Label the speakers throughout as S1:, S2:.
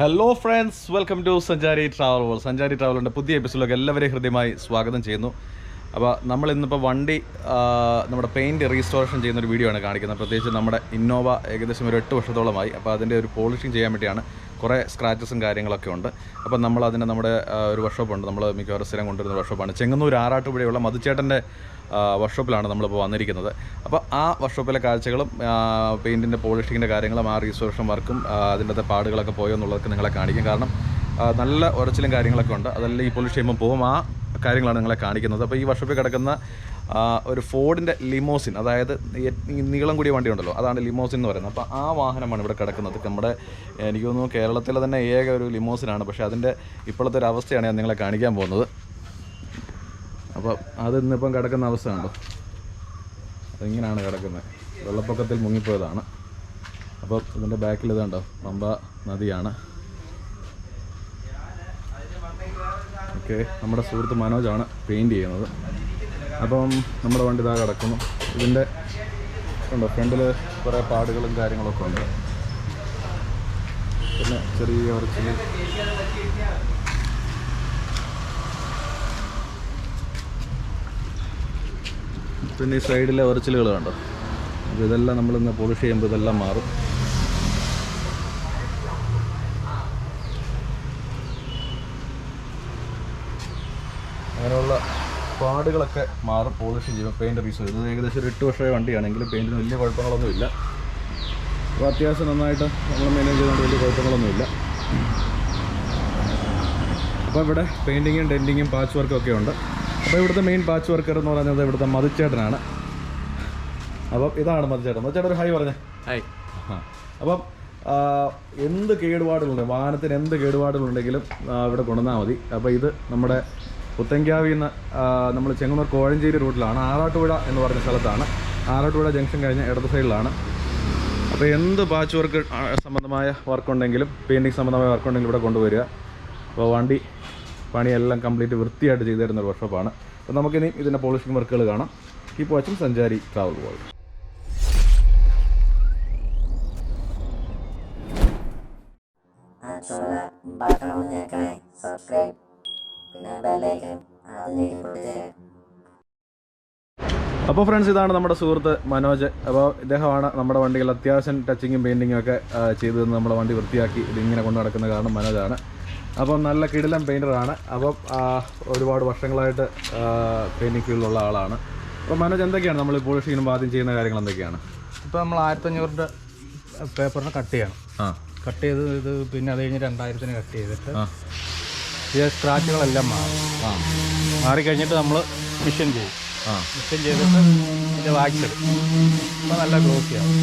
S1: Hello friends, welcome to സഞ്ചാരി travel world. സഞ്ചാരി ട്രാവലിൻ്റെ പുതിയ എപ്പിസോഡിലേക്ക് എല്ലാവരെയും ഹൃദ്യമായി സ്വാഗതം ചെയ്യുന്നു. അപ്പോൾ നമ്മളിന്നിപ്പോൾ വണ്ടി നമ്മുടെ പെയിൻറ്റ് റീസ്റ്റോറേഷൻ ചെയ്യുന്നൊരു വീഡിയോ ആണ് കാണിക്കുന്നത്. പ്രത്യേകിച്ച് നമ്മുടെ ഇന്നോവ ഏകദേശം ഒരു 8 വർഷത്തോളമായി. അപ്പോൾ അതിൻ്റെ ഒരു പോളിഷിങ് ചെയ്യാൻ വേണ്ടിയാണ്. കുറേ സ്ക്രാച്ചസും കാര്യങ്ങളൊക്കെ ഉണ്ട്. അപ്പോൾ നമ്മൾ അതിന് നമ്മുടെ ഒരു വർക്ക്ഷോപ്പുണ്ട്, നമ്മൾ മിക്കവാറും സ്ഥിരം കൊണ്ടുവരുന്ന വർക്ക്ഷോപ്പാണ്. ചെങ്ങന്നൂർ ആറാട്ടുപുഴയുള്ള മധുച്ചേട്ടൻ്റെ വർക്ക്ഷോപ്പിലാണ് നമ്മളിപ്പോൾ വന്നിരിക്കുന്നത്. അപ്പോൾ ആ വർക്ക്ഷോപ്പിലെ കാഴ്ചകളും പെയിൻറ്റിൻ്റെ പോളിഷിങ്ങിൻ്റെ കാര്യങ്ങളും ആ റീസ്റ്റോറേഷൻ വർക്കും അതിൻ്റെ പാടുകളൊക്കെ പോയോ എന്നുള്ളതൊക്കെ നിങ്ങളെ കാണിക്കും. കാരണം നല്ല ഉരച്ചിലും കാര്യങ്ങളൊക്കെ ഉണ്ട്. അതെല്ലാം ഈ പോളിഷ് ചെയ്യുമ്പോൾ പോകും. ആ കാര്യങ്ങളാണ് നിങ്ങളെ കാണിക്കുന്നത്. അപ്പോൾ ഈ വർക്ക്ഷോപ്പിൽ കിടക്കുന്ന ഒരു ഫോർഡിൻ്റെ ലിമോസിൻ, അതായത് നീളം കൂടിയ വണ്ടി ഉണ്ടല്ലോ, അതാണ് ലിമോസിൻ എന്ന് പറയുന്നത്. അപ്പോൾ ആ വാഹനമാണ് ഇവിടെ കിടക്കുന്നത്. നമ്മുടെ എനിക്ക് തോന്നുന്നു കേരളത്തിലെ തന്നെ ഏക ഒരു ലിമോസിനാണ്. പക്ഷേ അതിൻ്റെ ഇപ്പോഴത്തെ ഒരു അവസ്ഥയാണ് ഞാൻ നിങ്ങളെ കാണിക്കാൻ പോകുന്നത്. അപ്പോൾ അത് ഇന്നിപ്പം കിടക്കുന്ന അവസ്ഥ ഉണ്ടോ, അതിങ്ങനെയാണ് കിടക്കുന്നത്. വെള്ളപ്പൊക്കത്തിൽ മുങ്ങിപ്പോയതാണ്. അപ്പോൾ ഇതിൻ്റെ ബാക്കിൽ ഇതുണ്ടോ, പമ്പ നദിയാണ്. ഓക്കെ, നമ്മുടെ സുഹൃത്ത് മനോജാണ് പെയിൻറ്റ് ചെയ്യുന്നത്. അപ്പം നമ്മുടെ വണ്ടി ഇതാ കിടക്കുന്നു. ഇതിൻ്റെ ഉണ്ടോ, ഫ്രണ്ടിൽ കുറേ പാടുകളും കാര്യങ്ങളൊക്കെ ഉണ്ട്. പിന്നെ ചെറിയ ഉരച്ചിൽ, പിന്നെ ഈ സൈഡിലെ ഉരച്ചിലുകൾ കണ്ടോ. അപ്പോൾ ഇതെല്ലാം നമ്മളിന്ന് പോളിഷ് ചെയ്യുമ്പോൾ ഇതെല്ലാം മാറും. അങ്ങനെയുള്ള പാടുകളൊക്കെ മാറും പോളിഷ് ചെയ്യുമ്പോൾ പെയിൻറ്റ് റീസ്റ്റോർ. ഇത് ഏകദേശം ഒരു 8 വർഷമായ വണ്ടിയാണെങ്കിലും പെയിൻറ്റിന് വലിയ കുഴപ്പങ്ങളൊന്നുമില്ല. അപ്പോൾ അത്യാവശ്യം നന്നായിട്ട് നമ്മൾ മെയിൻറ്റെയിൻ ചെയ്തുകൊണ്ട് വലിയ കുഴപ്പങ്ങളൊന്നുമില്ല. അപ്പോൾ ഇവിടെ പെയിൻറ്റിങ്ങും ഡെൻറ്റിങ്ങും പാച്ച് വർക്കും ഒക്കെ ഉണ്ട്. അപ്പോൾ ഇവിടുത്തെ മെയിൻ പാച്ച് വർക്കർ എന്ന് പറയുന്നത് ഇവിടുത്തെ മധുച്ചേട്ടനാണ്. അപ്പം ഇതാണ് മധുച്ചേട്ടൻ. മധുച്ചേട്ടൻ ഒരു ഹായ് പറഞ്ഞേ. ഹായ്. അപ്പം എന്ത് കേടുപാടുകളുണ്ട്, വാഹനത്തിന് എന്ത് കേടുപാടുകളുണ്ടെങ്കിലും ഇവിടെ കൊണ്ടുവന്നാൽ മതി. അപ്പോൾ ഇത് നമ്മുടെ പുത്തൻകാവിൽ നിന്ന് നമ്മൾ ചെങ്ങന്നൂർ കോഴഞ്ചേരി റൂട്ടിലാണ്, ആറാട്ടുപുഴ എന്ന് പറഞ്ഞ സ്ഥലത്താണ്. ആറാട്ടുപുഴ ജംഗ്ഷൻ കഴിഞ്ഞ് ഇടത് സൈഡിലാണ്. അപ്പോൾ എന്ത് പാച്ച് വർക്ക് സംബന്ധമായ വർക്കുണ്ടെങ്കിലും പെയിൻറ്റിങ് സംബന്ധമായ വർക്കുണ്ടെങ്കിലും ഇവിടെ കൊണ്ടുവരിക. അപ്പോൾ വണ്ടി പണിയെല്ലാം കംപ്ലീറ്റ് വൃത്തിയായിട്ട് ചെയ്തു തരുന്ന ഒരു വർക്ക്ഷോപ്പാണ്. അപ്പോൾ നമുക്കിനി ഇതിൻ്റെ പോളിഷിംഗ് വർക്കുകൾ കാണാം. കീപ്പ് വാച്ചിങ് സഞ്ചാരി ട്രാവൽ വേൾഡ്. അപ്പോൾ ഫ്രണ്ട്സ്, ഇതാണ് നമ്മുടെ സുഹൃത്ത് മനോജ്. അപ്പോൾ ഇദ്ദേഹമാണ് നമ്മുടെ വണ്ടികൾ അത്യാവശ്യം ടച്ചിങ്ങും പെയിൻറ്റിങ്ങും ഒക്കെ ചെയ്തു തന്ന് നമ്മുടെ വണ്ടി വൃത്തിയാക്കി ഇതിങ്ങനെ കൊണ്ടു നടക്കുന്ന കാരണം മനോജാണ്. അപ്പം നല്ല കിടിലൻ പെയിൻറ്ററാണ്. അപ്പം ഒരുപാട് വർഷങ്ങളായിട്ട് പെയിൻറ്റിങ് ഫീൽഡിലുള്ള ആളാണ്. അപ്പോൾ മനോജ്, എന്തൊക്കെയാണ് നമ്മൾ പോളിഷ് ചെയ്യുമ്പോൾ ആദ്യം ചെയ്യുന്ന കാര്യങ്ങൾ എന്തൊക്കെയാണ്?
S2: ഇപ്പോൾ നമ്മൾ 1500 പേപ്പറിന് കട്ട് ചെയ്യണം. കട്ട് ചെയ്ത് ഇത് പിന്നെ അത് കഴിഞ്ഞ് 2000 കട്ട് ചെയ്തിട്ട് ഈ സ്ക്രാച്ചുകളെല്ലാം മാറിക്കഴിഞ്ഞിട്ട് നമ്മൾ മിഷൻ ചെയ്യും. മിഷൻ ചെയ്തിട്ട് ഇതിൻ്റെ വാക്സ് എടുക്കും. അപ്പോൾ നല്ല ഗ്ലോസിയാണ്.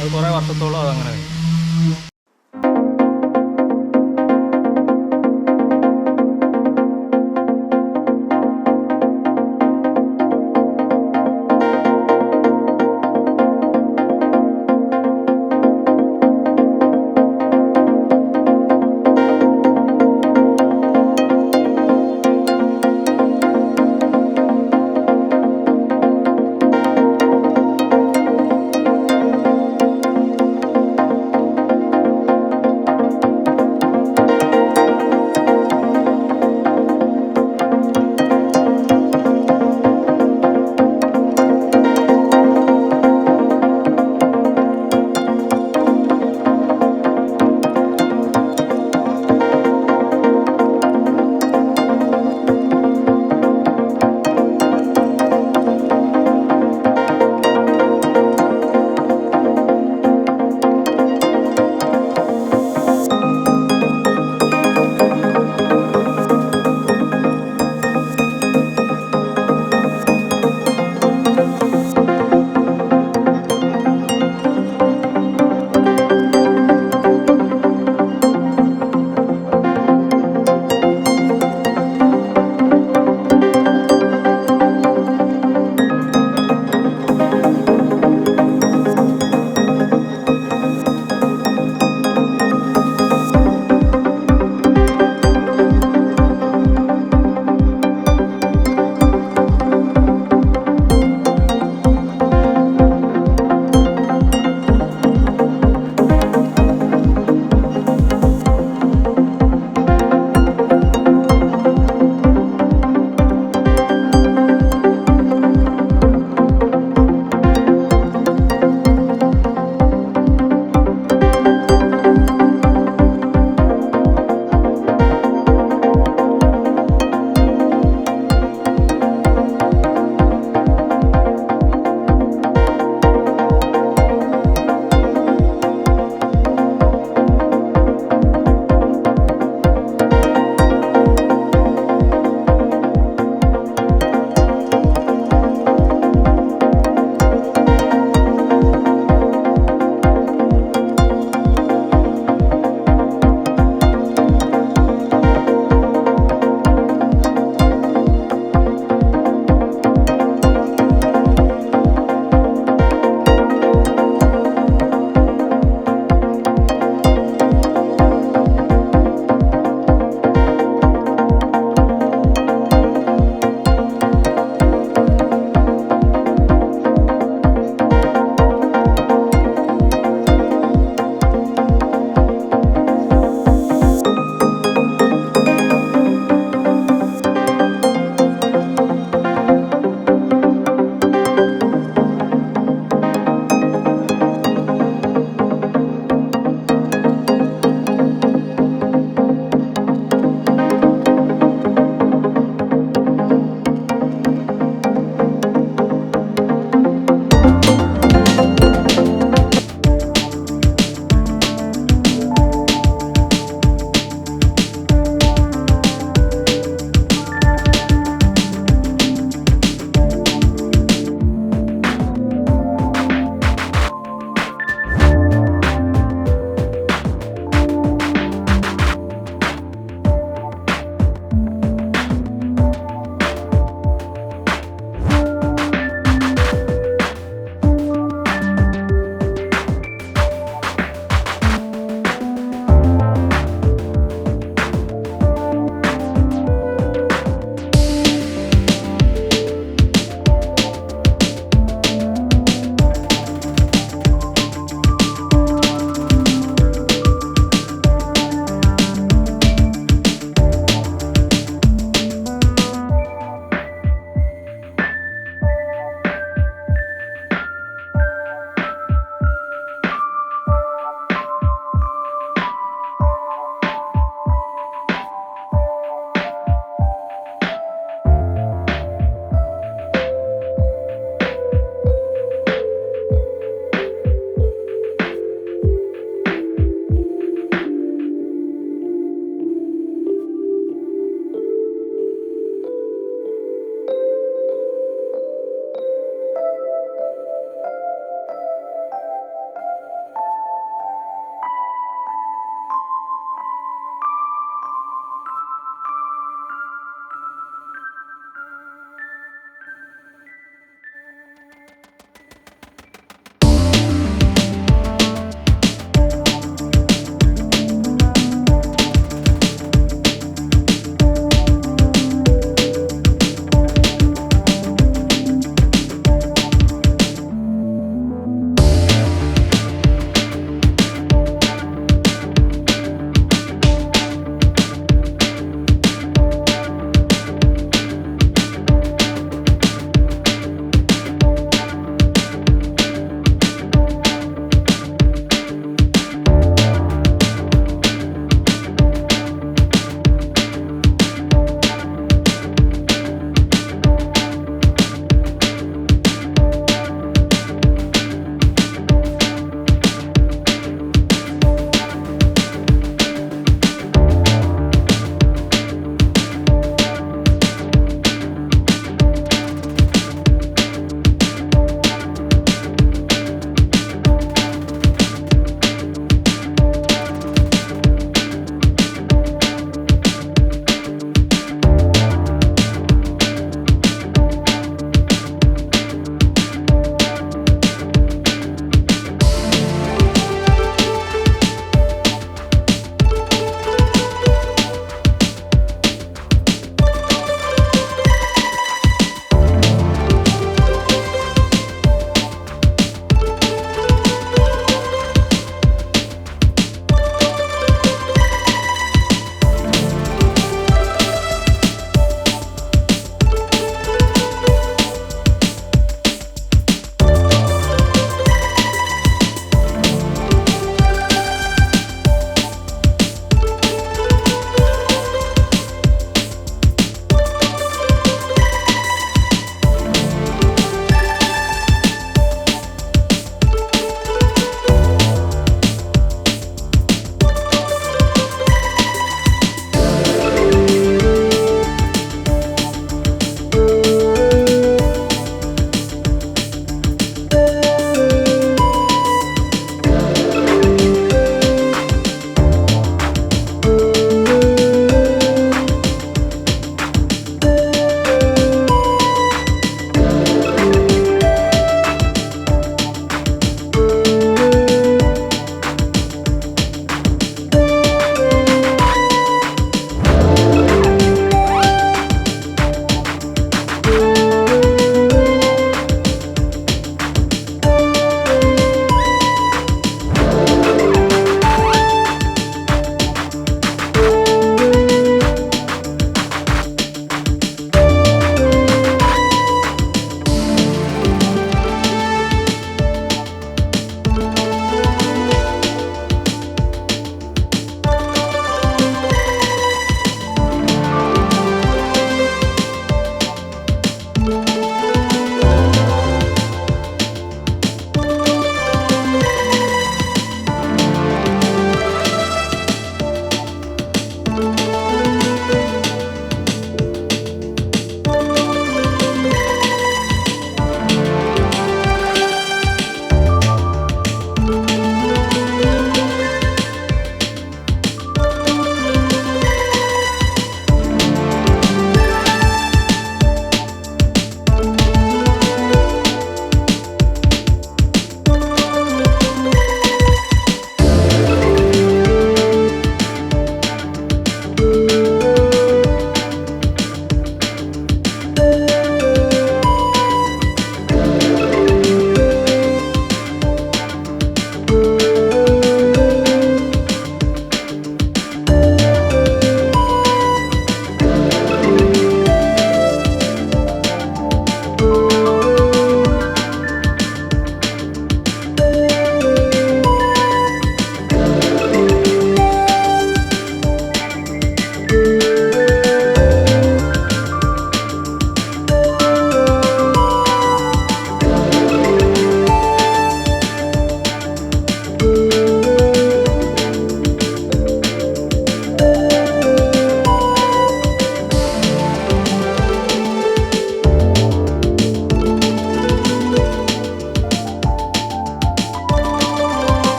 S2: അത് കുറേ വർഷത്തോളം അതങ്ങനെ കഴിഞ്ഞു.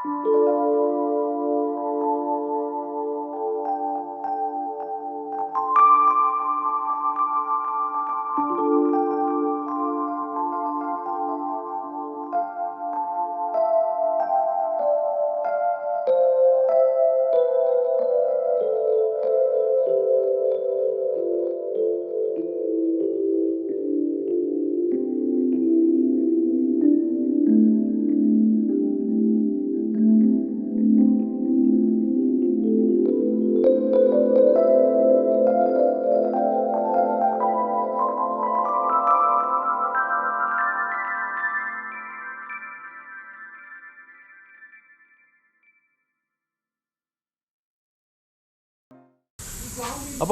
S1: അപ്പോൾ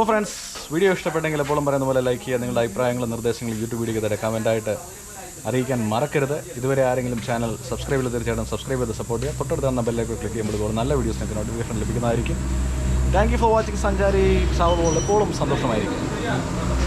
S1: ഫ്രണ്ട്സ്, വീഡിയോ ഇഷ്ടപ്പെട്ടെങ്കിൽ എപ്പോഴും പറയുന്ന പോലെ ലൈക്ക് ചെയ്യുക. നിങ്ങളുടെ അഭിപ്രായങ്ങളും നിർദ്ദേശങ്ങളും യൂട്യൂബ് വീഡിയോയ്ക്ക് തരാം കമൻറ്റായിട്ട് അറിയിക്കാൻ മറക്കരുത്. ഇതുവരെ ആരെങ്കിലും ചാനൽ സബ്സ്ക്രൈബ് ചെയ്ത് തീർച്ചയായിട്ടും സബ്സ്ക്രൈബ് ചെയ്ത് സപ്പോർട്ട് ചെയ്യുക. തൊട്ടടുത്ത് തന്ന ബെല്ലേക്ക് ക്ലിക്ക് ചെയ്യുമ്പോൾ നല്ല വീഡിയോസ് നിങ്ങൾക്ക് നോട്ടിഫിക്കേഷൻ ലഭിക്കുന്നതായിരിക്കും. താങ്ക് യു ഫോർ വാച്ചിങ് സഞ്ചാരി ട്രാവൽ വേൾഡ്. എപ്പോഴും സന്തോഷമായിരിക്കും.